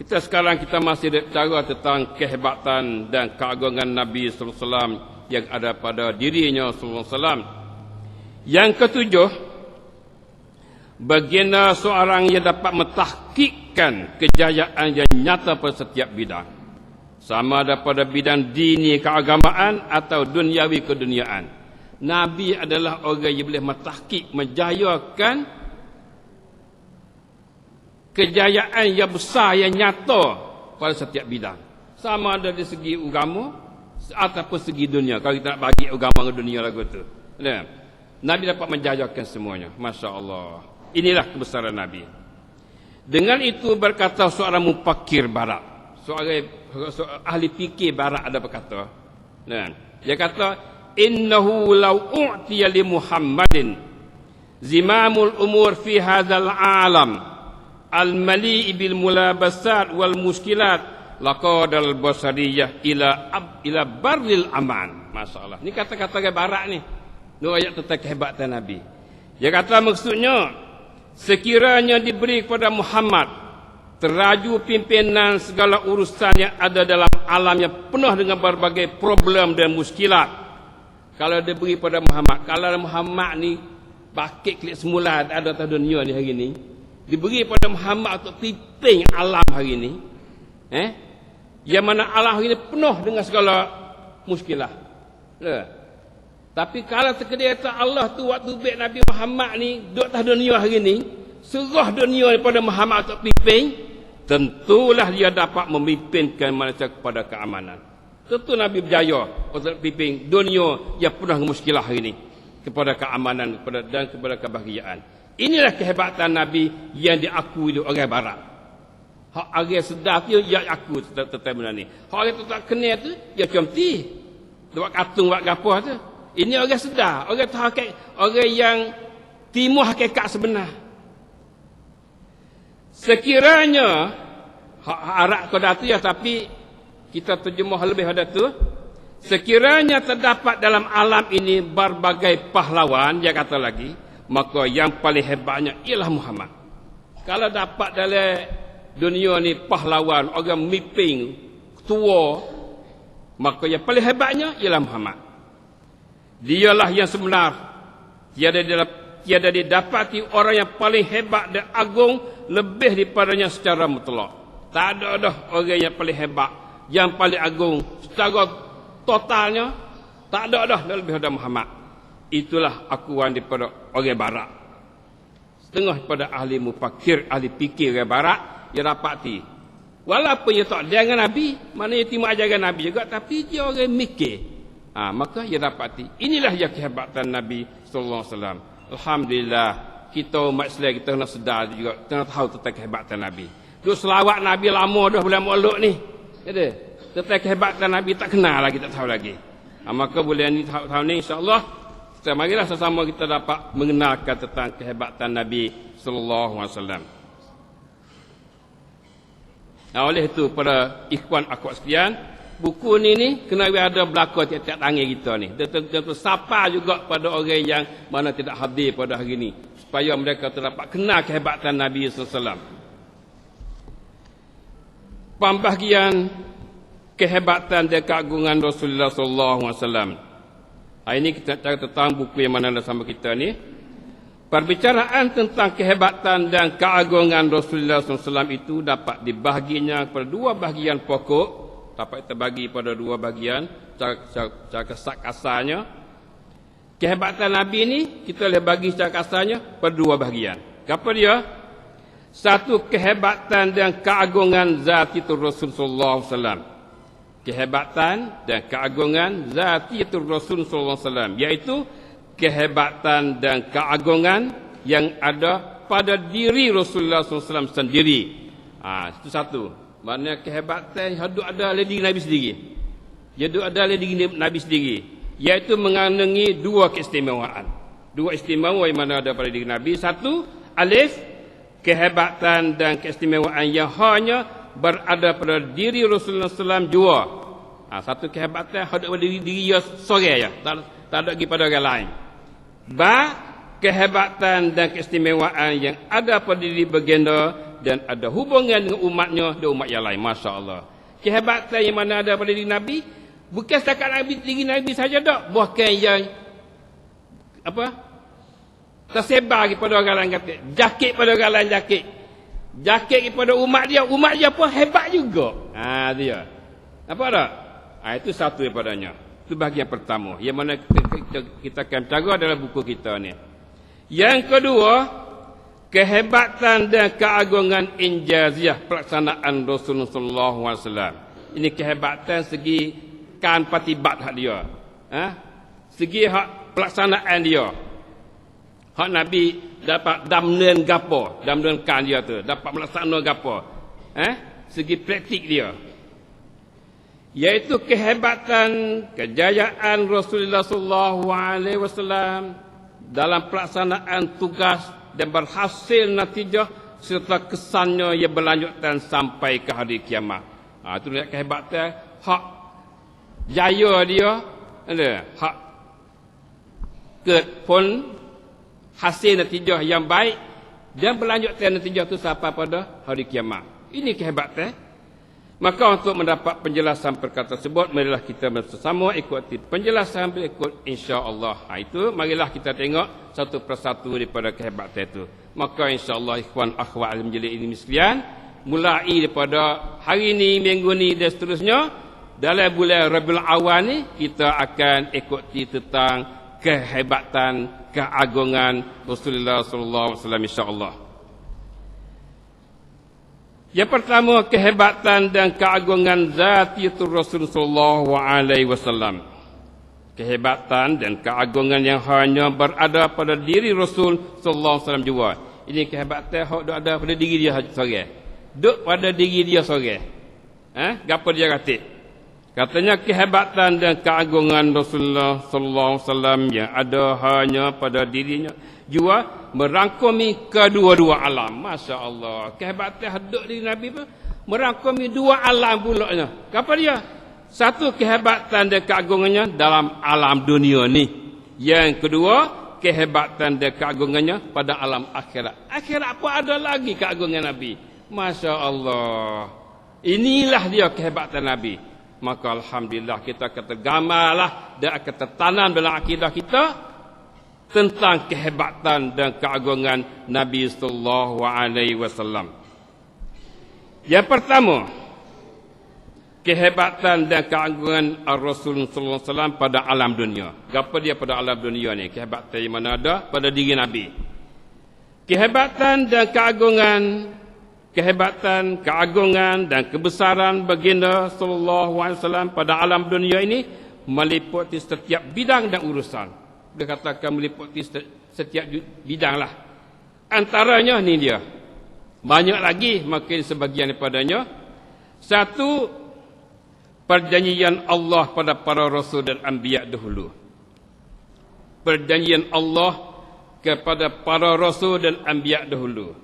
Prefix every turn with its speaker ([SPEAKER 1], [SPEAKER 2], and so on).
[SPEAKER 1] Kita masih bicara tentang kehebatan dan keagungan Nabi sallallahu alaihi wasallam yang ada pada dirinya sallallahu alaihi wasallam. Yang ketujuh, baginda seorang yang dapat mentahkikkan kejayaan yang nyata pada setiap bidang, sama ada pada bidang dini keagamaan atau duniawi keduniaan. Nabi adalah orang yang boleh mentahkik, menjayakan kejayaan yang besar, yang nyata pada setiap bidang, sama ada dari segi agama ataupun segi dunia. Kalau kita nak bagi agama ke dunia lagu tu, Nabi dapat menjayakan semuanya. Masya Allah, inilah kebesaran Nabi. Dengan itu berkata seorang mufakir barat, seorang ahli fikir barat ada berkata, dia kata, innahu law u'tiya li Muhammadin zimamul umur fi hadzal alam al-mali'i bil mulabasat wal muskilat laqadal basariyah ila barril aman. Masyaallah, ni kata-kata ke barat ni, ayat tentang kehebatan Nabi. Dia kata maksudnya, sekiranya diberi kepada Muhammad teraju pimpinan segala urusan yang ada dalam alam yang penuh dengan berbagai problem dan muskilat, kalau diberi pada Muhammad, kalau Muhammad ni pakai klik semula ada atas dunia ni hari ni, diberi pada Muhammad untuk pimpin alam hari ini, yang mana alam hari ini penuh dengan segala muskilah. Tapi kalau sekiranya Allah tu waktu baik Nabi Muhammad ni duduk atas dunia hari ini, serah dunia daripada Muhammad untuk pimpin, tentulah dia dapat memimpinkan manusia kepada keamanan. Tentu Nabi berjaya untuk pimpin dunia yang penuh dengan muskilah hari ini kepada keamanan dan kepada kebahagiaan. Inilah kehebatan Nabi yang diakui oleh orang barat. Hak orang sedar tu dia aku tentang benda ni. Hak orang tu tak kenal tu dia comti. Buat katung buat gapo tu. Ini orang sedar, orang tahu hakikat, orang yang timu hakikat sebenar. Sekiranya hak Arab kau tu ya, tapi kita terjemah lebih ada tu. Sekiranya terdapat dalam alam ini berbagai pahlawan, dia kata lagi, maka yang paling hebatnya ialah Muhammad. Kalau dapat dalam dunia ni pahlawan, orang mimpin, tua, maka yang paling hebatnya ialah Muhammad. Dialah yang sebenar. Tiada didapati orang yang paling hebat dan agung lebih daripadanya secara mutlak. Tak ada dah orang yang paling hebat, yang paling agung secara totalnya, tak ada dah lebih daripada Muhammad. Itulah akuan daripada orang barat. Setengah daripada ahli mufakir, ahli fikir orang barat, dia dapati. Walaupun dia tak dengan Nabi, maknanya terima ajaran Nabi juga, tapi dia orang mikir. Maka dia dapati. Inilah yang kehebatan Nabi sallallahu alaihi wasallam. Alhamdulillah, kita umat Islam kita nak sedar juga, kita tahu tentang kehebatan Nabi. Duk selawat Nabi lama dah bulan Maulud ni. Ada. Tentang kehebatan Nabi tak kenal lagi, tak tahu lagi. Maka bulan ni tahun ni insya-Allah kita marilah sama-sama kita dapat mengenalkan tentang kehebatan Nabi sallallahu alaihi wasallam. Oleh itu pada ikhwan akhwat sekalian, buku ni kena ada belakang tiap-tiap tangan kita ni. Tentu sapa juga pada orang yang mana tidak hadir pada hari ini, supaya mereka dapat kenal kehebatan Nabi sallallahu alaihi wasallam. Pembahagian kehebatan dan keagungan Rasulullah sallallahu alaihi wasallam. Ini kita cakap tentang buku yang mana ada sama kita ni. Perbicaraan tentang kehebatan dan keagungan Rasulullah SAW itu dapat dibahaginya kepada dua bahagian pokok. Dapat kita bagi pada dua bahagian secara kasarnya. Kehebatan Nabi ini kita boleh bagi secara kasarnya pada dua bahagian. Apa dia? Satu, kehebatan dan keagungan zat itu Rasulullah SAW. Kehebatan dan keagungan zatiyatul Rasul sallallahu alaihi wasallam, iaitu kehebatan dan keagungan yang ada pada diri Rasulullah sallallahu alaihi wasallam sendiri. Itu satu. Maknanya kehebatan yang ada oleh diri Nabi sendiri. Yang ada oleh diri Nabi sendiri, iaitu mengandungi dua keistimewaan. Dua istimewa yang mana ada pada diri Nabi. Satu, alif, kehebatan dan keistimewaan yang hanya berada pada diri Rasulullah SAW jua. Satu kehebatan ada pada diri dia seorang ya, tak ada lagi pada orang lain. Kehebatan dan keistimewaan yang ada pada diri baginda dan ada hubungan dengan umatnya dan umat yang lain. Masya Allah. Kehebatan yang mana ada pada diri Nabi, bukan setakat Nabi, diri Nabi saja tak, bahkan yang tersebar kepada orang lain, kata jakit pada orang lain, jakit kepada umat dia pun hebat juga. Dia apa tak? Itu satu daripadanya. Itu bahagian pertama yang mana kita akan cara dalam buku kita ni. Yang kedua, kehebatan dan keagungan injaziah pelaksanaan Rasulullah SAW. Ini kehebatan segi kan patibat hak dia. Segi hak pelaksanaan dia. Hak Nabi dapat damnen gapo, damnenkan dia tu, dapat melaksanakan gapo. Segi praktik dia. Yaitu kehebatan, kejayaan Rasulullah SAW dalam pelaksanaan tugas dan berhasil natijah serta kesannya yang berlanjutan sampai ke hari kiamat. Itu lihat kehebatan, hak jaya dia, hak pun hasil natijah yang baik dan berlanjutan natijah itu sampai pada hari kiamat. Ini kehebatan. Maka untuk mendapat penjelasan perkara tersebut, marilah kita bersama ikuti penjelasan berikut insya-Allah. Itu marilah kita tengok satu persatu daripada kehebatan itu. Maka insya-Allah ikhwan akhwat al-majlis ini sekalian, mulai daripada hari ini, minggu ni dan seterusnya, dalam bulan Rabiul Awal ni kita akan ikuti tentang kehebatan, keagungan Rasulullah sallallahu alaihi wasallam insya-Allah. Yang pertama, kehebatan dan keagungan zatiyatul Rasul sallallahu alaihi wasallam. Kehebatan dan keagungan yang hanya berada pada diri Rasul sallallahu alaihi wasallam jua. Ini kehebatan hak ada pada diri dia seorang. Duk pada diri dia seorang. Gapo dia kata? Katanya kehebatan dan keagungan Rasulullah sallallahu alaihi wasallam yang ada hanya pada dirinya jua merangkumi kedua-dua alam. Masya Allah. Kehebatan hadut diri Nabi pun merangkumi dua alam pulaknya. Apa dia? Satu, kehebatan dan keagungannya dalam alam dunia ni. Yang kedua, kehebatan dan keagungannya pada alam akhirat. Akhirat apa ada lagi keagungan Nabi? Masya Allah. Inilah dia kehebatan Nabi. Maka alhamdulillah kita akan tergamallah dan akan tertanam dalam akidah kita tentang kehebatan dan keagungan Nabi sallallahu alaihi wasallam. Yang pertama, kehebatan dan keagungan Rasul sallallahu alaihi wasallam pada alam dunia. Apa dia pada alam dunia ni? Kehebatan yang mana ada pada diri Nabi. Kehebatan dan keagungan dan kebesaran baginda sallallahu alaihi wasallam pada alam dunia ini meliputi setiap bidang dan urusan. Dia katakan meliputi setiap bidang lah. Antaranya ni dia. Banyak lagi makin sebagian daripadanya. Satu, perjanjian Allah pada para rasul dan anbiya dahulu. Perjanjian Allah kepada para rasul dan anbiya dahulu.